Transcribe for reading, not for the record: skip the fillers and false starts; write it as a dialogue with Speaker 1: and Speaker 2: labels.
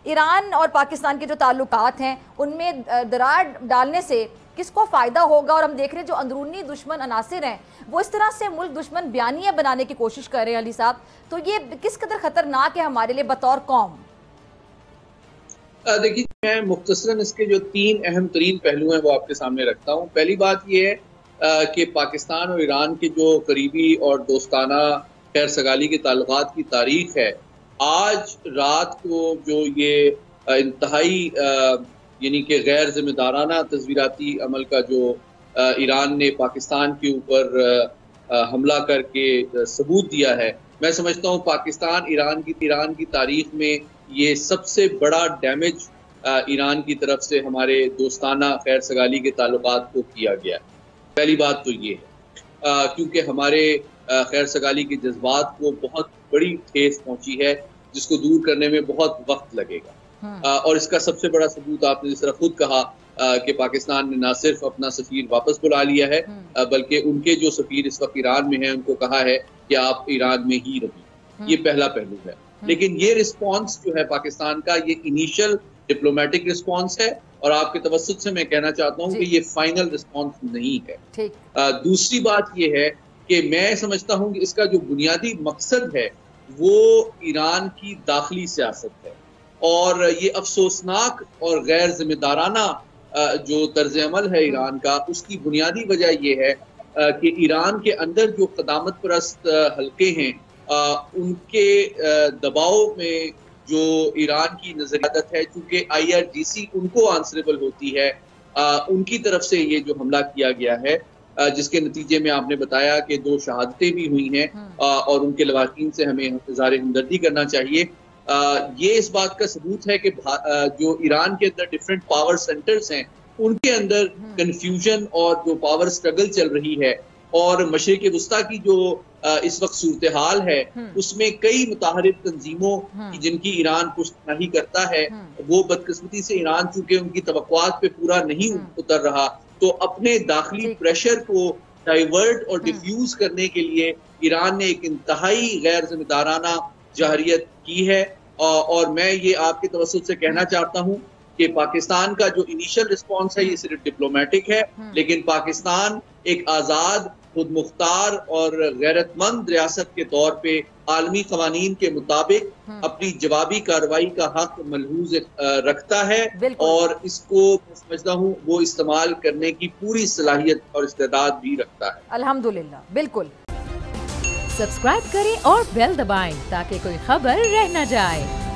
Speaker 1: Iran और पाकिस्तान के जो ताल्लुकात हैं उनमें दरार डालने से किसको फ़ायदा होगा? और हम देख रहे हैं जो अंदरूनी दुश्मन अनासिर हैं वो इस तरह से मुल्क दुश्मन बयानियाँ बनाने की कोशिश कर रहे हैं अली साहब, तो ये किस कदर ख़तरनाक है हमारे लिए बतौर कौम?
Speaker 2: देखिए, मैं मुख्तसरन इसके जो 3 अहम तरीन पहलू हैं वो आपके सामने रखता हूँ। पहली बात ये है कि पाकिस्तान और ईरान के जो करीबी और दोस्ताना खैर सगाली के ताल्लुकात की तारीख है, आज रात को जो ये इंतहाई यानी कि गैर जिम्मेदाराना तस्वीराती अमल का जो ईरान ने पाकिस्तान के ऊपर हमला करके सबूत दिया है, मैं समझता हूँ पाकिस्तान ईरान की तारीख में ये सबसे बड़ा डैमेज ईरान की तरफ से हमारे दोस्ताना खैर सगाली के ताल्लुकात को किया गया। पहली बात तो ये है क्योंकि हमारे खैर सगाली के जज्बात को बहुत बड़ी ठेस पहुंची है जिसको दूर करने में बहुत वक्त लगेगा। और इसका सबसे बड़ा सबूत आपने जिस तरह खुद कहा कि पाकिस्तान ने ना सिर्फ अपना सफीर वापस बुला लिया है बल्कि उनके जो सफीर इस वक्त ईरान में है उनको कहा है कि आप ईरान में ही रहिए। ये पहला पहलू है। लेकिन ये रिस्पॉन्स जो है पाकिस्तान का, ये इनिशियल डिप्लोमेटिक रिस्पॉन्स है और आपके तवस्सुत से मैं कहना चाहता हूँ कि ये फाइनल रिस्पॉन्स नहीं है। दूसरी बात ये है कि मैं समझता हूँ कि इसका जो बुनियादी मकसद है वो ईरान की दाखिली सियासत है और ये अफसोसनाक और गैर जिम्मेदाराना जो तर्ज अमल है ईरान का, उसकी बुनियादी वजह यह है कि ईरान के अंदर जो क़दामत परस्त हल्के हैं उनके दबाव में जो ईरान की नजरियात है, चूंकि IRGC उनको आंसरेबल होती है, उनकी तरफ से ये जो हमला किया गया है जिसके नतीजे में आपने बताया कि 2 शहादतें भी हुई हैं और उनके लवाकिन से हमें इज़हार हमदर्दी करना चाहिए। ये इस बात का सबूत है कि जो ईरान के अंदर डिफरेंट पावर सेंटर्स हैं उनके अंदर कंफ्यूजन और जो पावर स्ट्रगल चल रही है और मशरिक़ वुस्ता की जो इस वक्त सूरत हाल है उसमें कई मुताहरिफ तंजीमों की जिनकी ईरान पुष्टनाही करता है, वो बदकिस्मती से ईरान चूंकि उनकी तवक्कुआत पे पूरा नहीं उतर रहा तो अपने दाखिली प्रेशर को डाइवर्ट और डिफ्यूज करने के लिए ईरान ने एक इंतहाई गैर जिम्मेदाराना जहरियत की है। और मैं ये आपके तवस्सुत से कहना चाहता हूँ कि पाकिस्तान का जो इनिशियल रिस्पॉन्स है ये सिर्फ डिप्लोमेटिक है, लेकिन पाकिस्तान एक आज़ाद, खुद मुख्तार और गैरतमंद रियासत के तौर पे आलमी क़वानीन के मुताबिक अपनी जवाबी कार्रवाई का हक मलहूज रखता है और इसको समझता हूँ वो इस्तेमाल करने की पूरी सलाहियत और इस्तेदाद भी रखता है।
Speaker 1: अल्हम्दुलिल्लाह। बिल्कुल।
Speaker 3: सब्सक्राइब करें और बेल दबाएं ताकि कोई खबर रह न जाए।